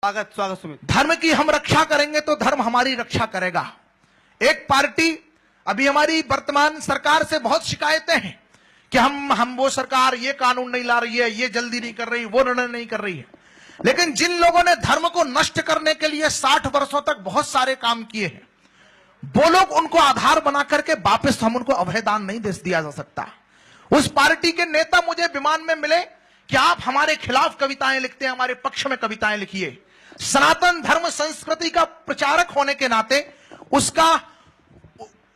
स्वागत स्वागत सुमित। धर्म की हम रक्षा करेंगे तो धर्म हमारी रक्षा करेगा। एक पार्टी अभी हमारी वर्तमान सरकार से बहुत शिकायतें हैं कि हम वो सरकार ये कानून नहीं ला रही है, ये जल्दी नहीं कर रही, वो निर्णय नहीं कर रही है। लेकिन जिन लोगों ने धर्म को नष्ट करने के लिए 60 वर्षों तक बहुत सारे काम किए हैं, वो लोग उनको आधार बना करके वापस हम उनको अभयदान नहीं दे दिया जा सकता। उस पार्टी के नेता मुझे विमान में मिले कि आप हमारे खिलाफ कविताएं लिखते हैं, हमारे पक्ष में कविताएं लिखिए। सनातन धर्म संस्कृति का प्रचारक होने के नाते, उसका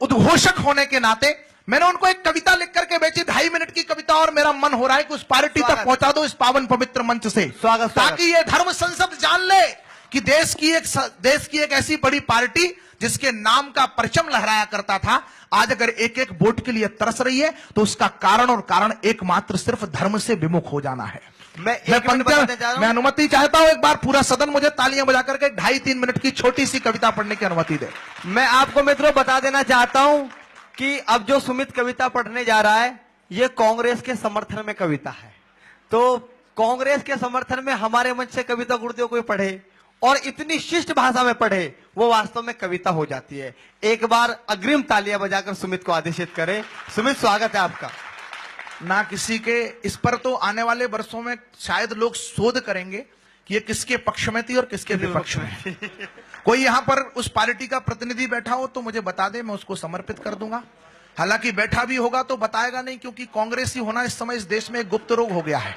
उद्घोषक होने के नाते मैंने उनको एक कविता लिख करके बेची, 2.5 मिनट की कविता, और मेरा मन हो रहा है कि उस पार्टी तक पहुंचा दो इस पावन पवित्र मंच से, ताकि ये धर्म संसद जान ले कि देश की एक ऐसी बड़ी पार्टी जिसके नाम का परचम लहराया करता था, आज अगर एक एक वोट के लिए तरस रही है तो उसका कारण एकमात्र सिर्फ धर्म से विमुख हो जाना है। मैं अनुमति चाहता हूं, एक बार पूरा सदन मुझे तालियां बजा करके 2.5-3 मिनट की छोटी सी कविता पढ़ने की अनुमति दे। मैं आपको मित्रों बता देना चाहता हूं कि अब जो सुमित कविता पढ़ने जा रहा है ये कांग्रेस के समर्थन में कविता है। तो कांग्रेस के समर्थन में हमारे मंच से कविता गुरुदेव कोई पढ़े और इतनी शिष्ट भाषा में पढ़े, वो वास्तव में कविता हो जाती है। एक बार अग्रिम तालियां बजाकर सुमित को आदेशित करें। सुमित, स्वागत है आपका। ना किसी के इस पर तो आने वाले वर्षों में शायद लोग शोध करेंगे कि ये किसके पक्ष में थी और किसके विपक्ष में। कोई यहां पर उस पार्टी का प्रतिनिधि बैठा हो तो मुझे बता दे, मैं उसको समर्पित कर दूंगा। हालांकि बैठा भी होगा तो बताएगा नहीं, क्योंकि कांग्रेसी होना इस समय इस देश में एक गुप्त रोग हो गया है।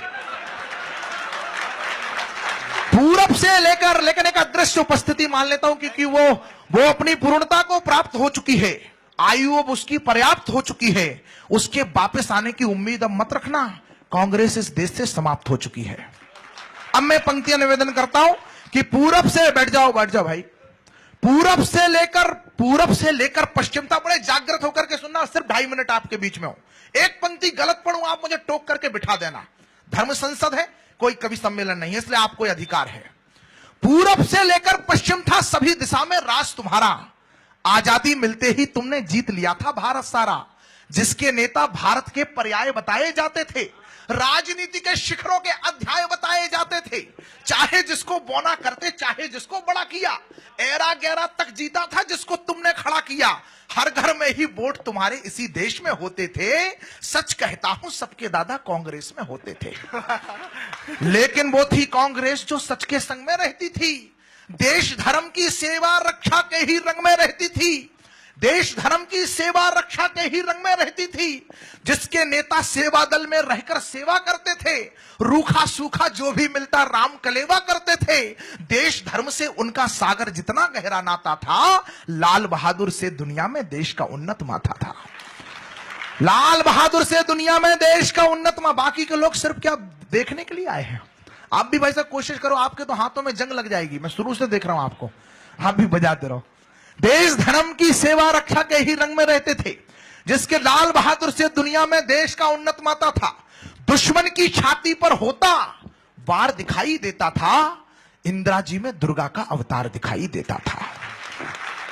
पूरब से लेकर, लेकिन एक अदृश्य उपस्थिति मान लेता हूं, क्योंकि वो अपनी पूर्णता को प्राप्त हो चुकी है, आयु अब उसकी पर्याप्त हो चुकी है। उसके वापस आने की उम्मीद अब मत रखना, कांग्रेस इस देश से समाप्त हो चुकी है। अब मैं पंक्तियां निवेदन करता हूं कि पूरब से बैठ जाओ भाई, पूरब से लेकर पश्चिम तक, बड़े जागृत होकर के सुनना, सिर्फ 2.5 मिनट आपके बीच में हो। एक पंक्ति गलत पढ़ूं आप मुझे टोक करके बिठा देना। धर्म संसद है, कोई कवि सम्मेलन नहीं है, इसलिए आपको अधिकार है। पूरब से लेकर पश्चिम था सभी दिशा में राज तुम्हारा, आजादी मिलते ही तुमने जीत लिया था भारत सारा। जिसके नेता भारत के पर्याय बताए जाते थे, राजनीति के शिखरों के अध्याय बताए जाते थे, चाहे जिसको बोना करते, चाहे जिसको बड़ा किया, एरा गैरा तक जीता था जिसको तुमने खड़ा किया। हर घर में ही वोट तुम्हारे इसी देश में होते थे, सच कहता हूं सबके दादा कांग्रेस में होते थे। लेकिन वो थी कांग्रेस जो सच के संग में रहती थी, देश धर्म की सेवा रक्षा के ही रंग में रहती थी, देश धर्म की सेवा रक्षा के ही रंग में रहती थी, जिसके नेता सेवा दल में रहकर सेवा करते थे, रूखा सूखा जो भी मिलता राम कलेवा करते थे। देश धर्म से उनका सागर जितना गहरा नाता था, लाल बहादुर से दुनिया में देश का उन्नत माथा था। लाल बहादुर से दुनिया में देश का उन्नत माथा। बाकी के लोग सिर्फ क्या देखने के लिए आए हैं। आप भी भाई साहब कोशिश करो, आपके तो हाथों में जंग लग जाएगी। मैं शुरू से देख रहा हूं आपको, आप भी बजाते रहो। देश धर्म की सेवा रक्षा के ही रंग में रहते थे, जिसके लाल बहादुर से दुनिया में देश का उन्नत माता था। दुश्मन की छाती पर होता वार दिखाई देता था, इंदिरा जी में दुर्गा का अवतार दिखाई देता था।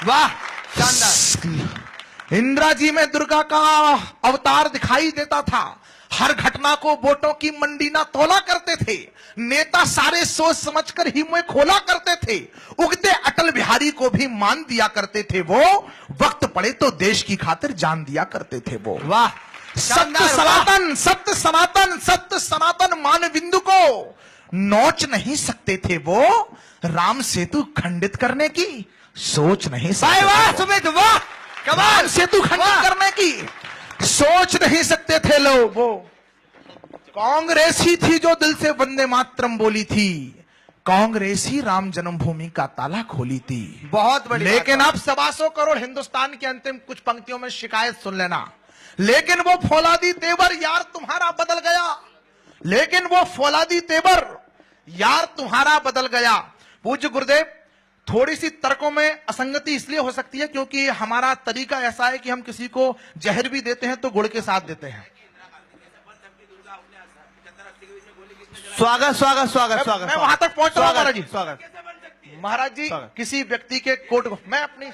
वाह, शानदार। इंदिरा जी में दुर्गा का अवतार दिखाई देता था। हर घटना को वोटों की मंडी ना तोला करते थे, नेता सारे सोच समझकर ही मुंह खोला करते थे। उगते अटल बिहारी को भी मान दिया करते थे वो, वक्त पड़े तो देश की खातिर जान दिया करते थे वो। वाह, सत्य सनातन, सत्य सनातन, सत्य सनातन मान बिंदु को नोच नहीं सकते थे वो, राम सेतु खंडित करने की सोच नहीं सकते। वाह सुमित, वाह, कमाल। सेतु खंडित करने की सोच नहीं सकते थे लोग। वो कांग्रेस ही थी जो दिल से वंदे मातरम बोली थी, कांग्रेस ही राम जन्मभूमि का ताला खोली थी। बहुत बड़ी। लेकिन अब 125 करोड़ हिंदुस्तान की अंतिम कुछ पंक्तियों में शिकायत सुन लेना। लेकिन वो फौलादी तेवर यार तुम्हारा बदल गया, लेकिन वो फौलादी तेवर यार तुम्हारा बदल गया। पूज्य गुरुदेव, थोड़ी सी तर्कों में असंगति इसलिए हो सकती है क्योंकि हमारा तरीका ऐसा है कि हम किसी को जहर भी देते हैं तो गुड़ के साथ देते हैं। स्वागत स्वागत स्वागत स्वागत। मैं वहां तक पहुंच रहा हूं महाराज जी। स्वागत महाराज जी, किसी व्यक्ति के कोर्ट को मैं अपनी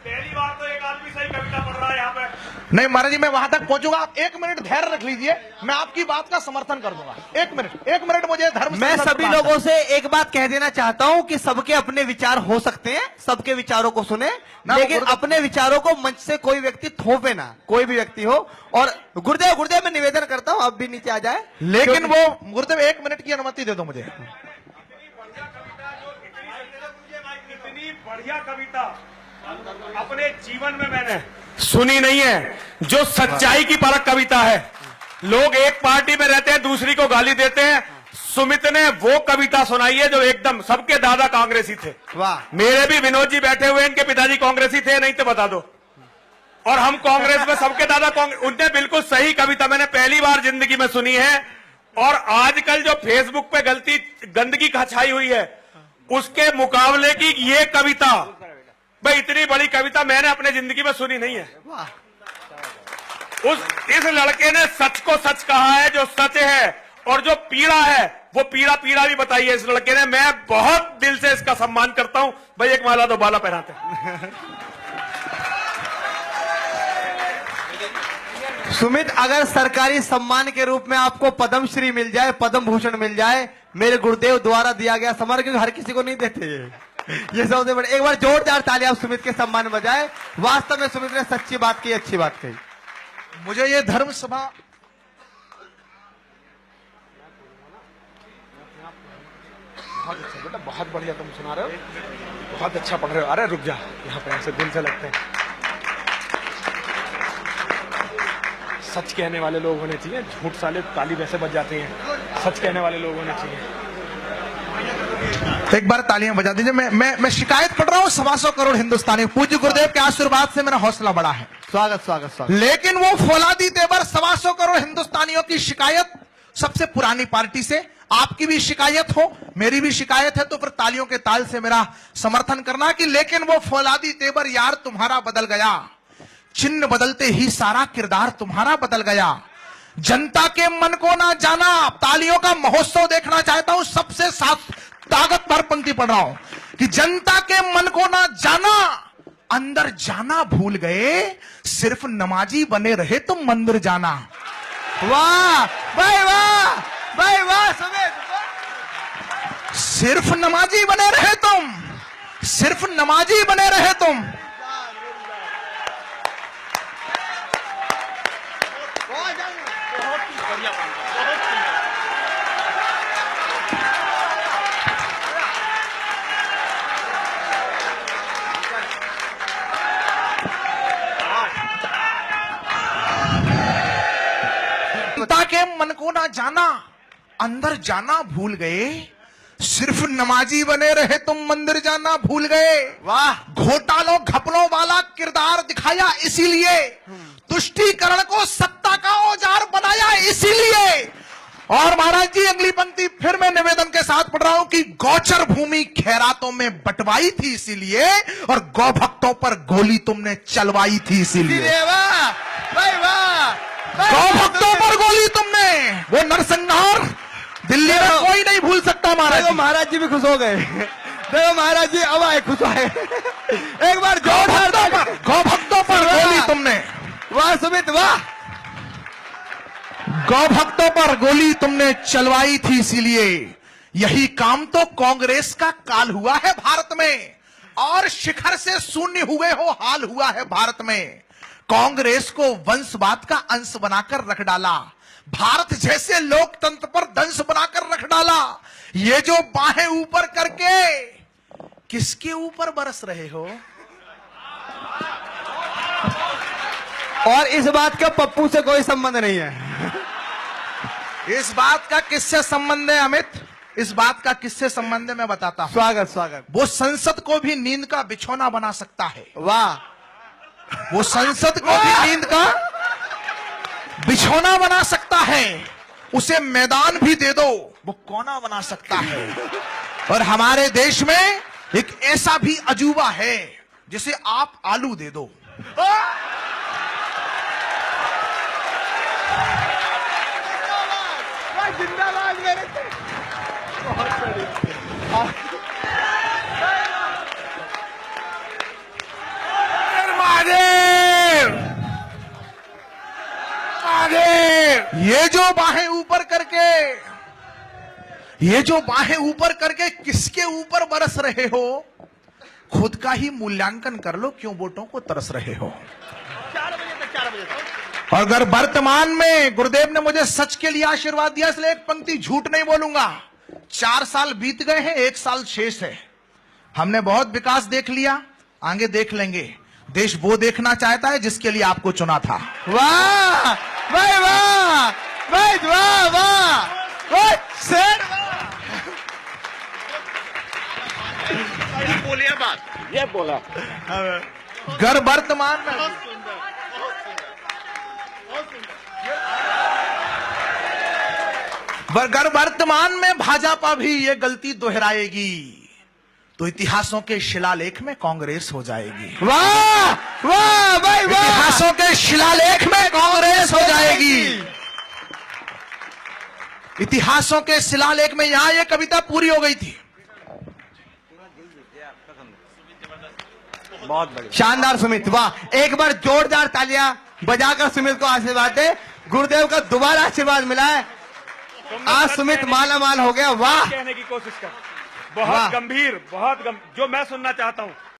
पहली बार तो एक आदमी सही कविता पढ़ रहा है यहाँ पे। नहीं महाराज जी, मैं वहां तक पहुंचूंगा। आप 1 मिनट धैर्य रख लीजिए, मैं आपकी बात का समर्थन कर दूंगा। 1 मिनट मुझे धर्म मैं संसद सभी बात लोगों से एक बात कह देना चाहता हूं कि सबके अपने विचार हो सकते हैं, सबके विचारों को सुने, लेकिन अपने विचारों को मंच से कोई व्यक्ति थोपे ना, कोई भी व्यक्ति हो। और गुरुदेव मैं निवेदन करता हूं, अब भी नीचे आ जाए। लेकिन वो गुरुदेव 1 मिनट की अनुमति दे दो मुझे। इतनी बढ़िया कविता अपने जीवन में मैंने सुनी नहीं है, जो सच्चाई की परख कविता है। लोग एक पार्टी में रहते हैं, दूसरी को गाली देते हैं। सुमित ने वो कविता सुनाई है जो एकदम, सबके दादा कांग्रेसी थे। वाह। मेरे भी विनोद जी बैठे हुए, इनके पिताजी कांग्रेसी थे, नहीं तो बता दो। और हम कांग्रेस में, सबके दादा कांग्रेस। उनने बिल्कुल सही कविता मैंने पहली बार जिंदगी में सुनी है। और आजकल जो फेसबुक पे गंदगी छाई हुई है, उसके मुकाबले की ये कविता, भाई इतनी बड़ी कविता मैंने अपने जिंदगी में सुनी नहीं है। इस लड़के ने सच को सच कहा है, जो सच है, और जो पीड़ा है वो पीड़ा भी बताई है इस लड़के ने। मैं बहुत दिल से इसका सम्मान करता हूं। भाई एक माला दो, बाला पहनाते। सुमित, अगर सरकारी सम्मान के रूप में आपको पद्म श्री मिल जाए, पद्म भूषण मिल जाए, मेरे गुरुदेव द्वारा दिया गया सम्मान, क्योंकि हर किसी को नहीं देते ये सबसे बड़े। एक बार जोरदार तालियां सुमित के सम्मान बजाए। वास्तव में सुमित ने सच्ची बात की, अच्छी बात कही। मुझे ये धर्म सभा बहुत अच्छा बेटा, बहुत बढ़िया तुम सुना रहे हो, बहुत अच्छा पढ़ रहे हो। अरे रुक जा, यहाँ पे ऐसे दिल से लगते हैं। सच कहने वाले लोग होने चाहिए, झूठ साले ताली वैसे बज जाती हैं। सच कहने वाले लोग होने चाहिए। एक बार तालियां बजा दीजिए। मैं शिकायत पढ़ रहा हूँ 125 करोड़ हिंदुस्तानी। पूज्य गुरुदेव के आशीर्वाद से मेरा हौसला बढ़ा है। स्वागत स्वागत स्वागत। लेकिन वो फौलादी तेवर 125 करोड़ हिंदुस्तानियों की शिकायत सबसे पुरानी पार्टी से, आपकी भी शिकायत हो, मेरी भी शिकायत है, तो फिर तालियों के ताल से मेरा समर्थन करना कि लेकिन वो फौलादी तेवर यार तुम्हारा बदल गया। चिन्ह बदलते ही सारा किरदार तुम्हारा बदल गया। जनता के मन को ना जाना। तालियों का महोत्सव देखना चाहता हूं। सबसे साथ ताकतवर पंक्ति पढ़ रहा हूं कि जनता के मन को ना जाना, अंदर जाना भूल गए, सिर्फ नमाजी बने रहे तुम मंदिर जाना। वाह भाई, वाह भाई, वाह सुमित। सिर्फ नमाजी बने रहे तुम, सिर्फ नमाजी बने रहे तुम। जनता के मन को ना जाना, अंदर जाना भूल गए, सिर्फ नमाजी बने रहे तुम मंदिर जाना भूल गए। वाह। घोटालों घपलों वाला किरदार दिखाया इसीलिए, तुष्टीकरण को सत्ता का औजार बनाया इसीलिए। और महाराज जी अगली पंक्ति फिर मैं निवेदन के साथ पढ़ रहा हूं कि गौचर भूमि खैरातों में बंटवाई थी इसीलिए, और गौ भक्तों पर गोली तुमने चलवाई थी इसीलिए। वाह भाई, वाह। गौ भक्तों पर गोली तुमने, वो नरसंहार दिल्ली में कोई नहीं भूल सकता। महाराज देखो महाराज जी भी खुश हो गए। देखो महाराज जी अब आए, खुश आए। एक बार गौ भक्तों पर गोली तुमने, वाह सुमित, वाह। गौ भक्तों पर गोली तुमने चलवाई थी इसीलिए। यही काम तो कांग्रेस का काल हुआ है भारत में, और शिखर से शून्य हुए हो हाल हुआ है भारत में। कांग्रेस को वंशवाद का अंश बनाकर रख डाला, भारत जैसे लोकतंत्र पर दंश बनाकर रख डाला। ये जो बाहें ऊपर करके किसके ऊपर बरस रहे हो? और इस बात का पप्पू से कोई संबंध नहीं है। इस बात का किससे संबंध है अमित? इस बात का किससे संबंध है मैं बताता हूं। स्वागत स्वागत। वो संसद को भी नींद का बिछौना बना सकता है। वाह। वो संसद को भी नींद का बिछौना बना सकता है। उसे मैदान भी दे दो, वो कोना बना सकता है। और हमारे देश में एक ऐसा भी अजूबा है जिसे आप आलू दे दो, जिंदाबाद मेरे। ये जो बाहें ऊपर करके किसके ऊपर बरस रहे हो, खुद का ही मूल्यांकन कर लो, क्यों वोटों को तरस रहे हो। 4 बजे तक। और अगर वर्तमान में गुरुदेव ने मुझे सच के लिए आशीर्वाद दिया, इसलिए एक पंक्ति झूठ नहीं बोलूंगा। 4 साल बीत गए हैं, 1 साल शेष है। हमने बहुत विकास देख लिया, आगे देख लेंगे। देश वो देखना चाहता है जिसके लिए आपको चुना था। वाह भाई वाह, भाई वाह वाह, वाह शेर ये बोलिए बात, ये बोला घर वर्तमान में अगर वर्तमान में भाजपा भी ये गलती दोहराएगी तो इतिहासों के शिलालेख में कांग्रेस हो जाएगी। वाह वाह भाई वाह, इतिहासों के शिलालेख में कांग्रेस हो जाएगी। इतिहासों के शिलालेख में यहां ये कविता पूरी हो गई थी। बहुत बढ़िया, शानदार सुमित, वाह। एक बार जोरदार तालियां बजाकर सुमित को आशीर्वाद दे। गुरुदेव का दोबारा आशीर्वाद मिला है, आज सुमित माला माल हो गया। वाह, कहने की कोशिश कर, वाह। बहुत गंभीर, जो मैं सुनना चाहता हूं।